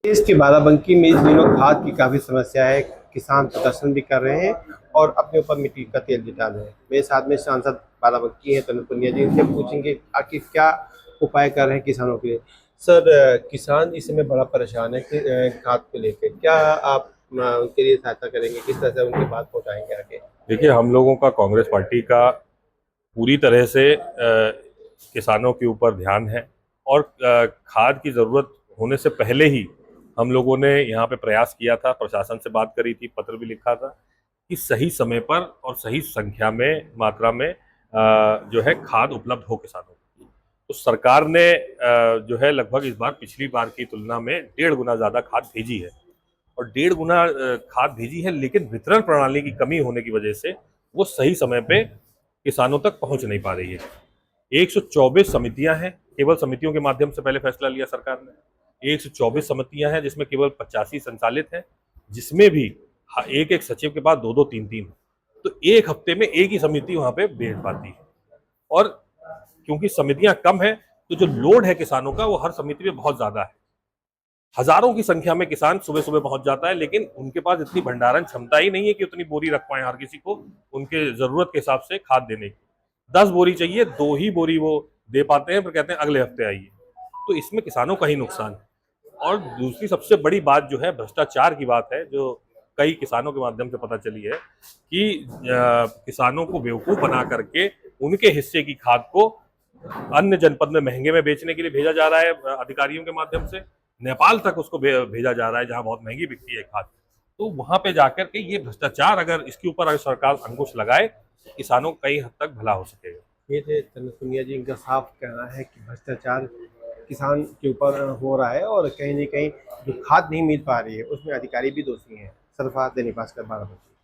देश के बाराबंकी में इस दिनों खाद की काफ़ी समस्या है। किसान प्रदर्शन भी कर रहे हैं और अपने ऊपर मिट्टी का तेल भी डाल रहे हैं। मेरे साथ में सांसद बाराबंकी है तनुज पुनिया जी, इनसे पूछेंगे आखिर क्या उपाय कर रहे हैं किसानों के लिए। सर, किसान इस समय बड़ा परेशान है कि खाद को लेकर क्या आप उनके लिए सहायता करेंगे, किस तरह से उनकी बात पहुँचाएंगे आगे। देखिए, हम लोगों का कांग्रेस पार्टी का पूरी तरह से किसानों के ऊपर ध्यान है और खाद की ज़रूरत होने से पहले ही हम लोगों ने यहाँ पे प्रयास किया था, प्रशासन से बात करी थी, पत्र भी लिखा था कि सही समय पर और सही संख्या में, मात्रा में जो है खाद उपलब्ध हो किसानों को। तो सरकार ने जो है लगभग इस बार पिछली बार की तुलना में 1.5 गुना ज़्यादा खाद भेजी है और 1.5 गुना खाद भेजी है, लेकिन वितरण प्रणाली की कमी होने की वजह से वो सही समय पे किसानों तक पहुंच नहीं पा रही है। 124 समितियां हैं, केवल समितियों के माध्यम से पहले फैसला लिया सरकार ने। 124 समितियां हैं जिसमें केवल 85 संचालित हैं, जिसमें भी एक एक सचिव के पास 2-2, 3-3। तो एक हफ्ते में एक ही समिति वहां पे बैठ पाती है और क्योंकि समितियां कम है तो जो लोड है किसानों का वो हर समिति में बहुत ज्यादा है। हजारों की संख्या में किसान सुबह सुबह पहुंच जाता है, लेकिन उनके पास इतनी भंडारण क्षमता ही नहीं है कि उतनी बोरी रख पाए हर किसी को उनके जरूरत के हिसाब से खाद देने की। 10 बोरी चाहिए, 2 ही बोरी वो दे पाते हैं, फिर कहते हैं अगले हफ्ते आइए। तो इसमें किसानों का ही नुकसान है। और दूसरी सबसे बड़ी बात जो है भ्रष्टाचार की बात है, जो कई किसानों के माध्यम से पता चली है कि किसानों को बेवकूफ बना करके उनके हिस्से की खाद को अन्य जनपद में महंगे में बेचने के लिए भेजा जा रहा है अधिकारियों के माध्यम से। नेपाल तक उसको भेजा जा रहा है जहां बहुत महंगी बिकती है खाद। तो वहां पे जाकर के ये भ्रष्टाचार, अगर इसके ऊपर अगर सरकार अंकुश लगाए तो किसानों का कई हद तक भला हो सकेगा। ये थे तनुज पुनिया जी, इनका साफ कहना है कि भ्रष्टाचार किसान के ऊपर हो रहा है और कहीं न कहीं जो खाद नहीं मिल पा रही है उसमें अधिकारी भी दोषी हैं। सरफराज दैनिक भास्कर बाराबंकी।